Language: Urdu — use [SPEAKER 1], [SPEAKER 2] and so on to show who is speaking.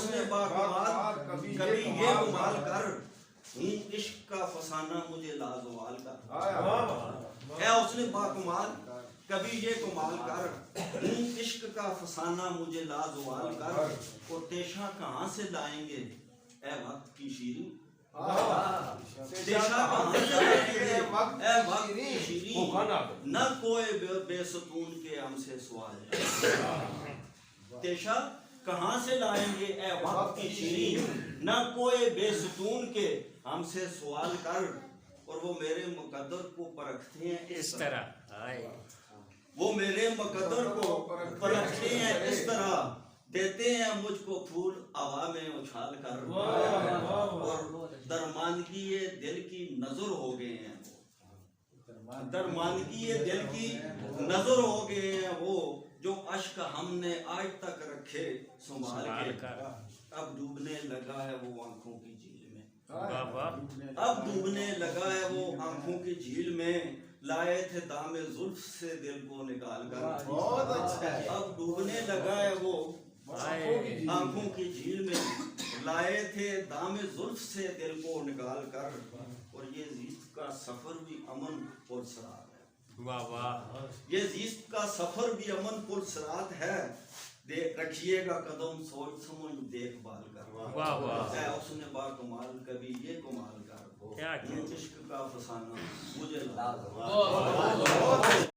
[SPEAKER 1] حسن باکمال کبھی یہ کمال کر، عشق کا فسانہ مجھے لازوال کر۔ اے حسن باکمال کبھی یہ کمال کر، عشق کا فسانہ مجھے لازوال کر، اور تیشہ کہاں سے لائیں گے اے وقت کی شیریں، تیشہ کہاں سے لائیں گے اے وقت کی شیریں، نہ کوئی بے ستون کے ہم سے سوال جائے۔ تیشہ کہاں سے لائیں گے اے وقت کی شیریں، نہ کوئی بے ستون کے ہم سے سوال کر، اور وہ میرے مقدر کو پرکھتے ہیں اس طرح، وہ میرے مقدر کو پرکھتے ہیں اس طرح، دیتے ہیں مجھ کو پھول ہوا میں اچھال کر، اور درماندگی دل کی نظر ہو گئے ہیں وہ، درماندگی دل کی نظر ہو گئے ہیں وہ، جو اشک ہم نے آج تک رکھے سنبھال کے، اب ڈوبنے لگا ہے وہ آنکھوں کی جھیل میں، اب ڈوبنے لگا ہے وہ آنکھوں کی جھیل میں، لائے تھے دام زلف سے دل کو نکال کر، اب ڈوبنے لگا ہے وہ آنکھوں کی جھیل میں، لائے تھے دام زلف سے دل کو نکال کر، اور یہ زیست کا سفر بھی امن پرسرات ہے، یہ زیست کا سفر بھی امن پرسرات ہے، رکھیے گا قدم سوچ سمجھ دیکھ بھال کر، اے حسن باکمال کبھی یہ کمال کر، عشق کا فسانہ مجھے لازوال کر۔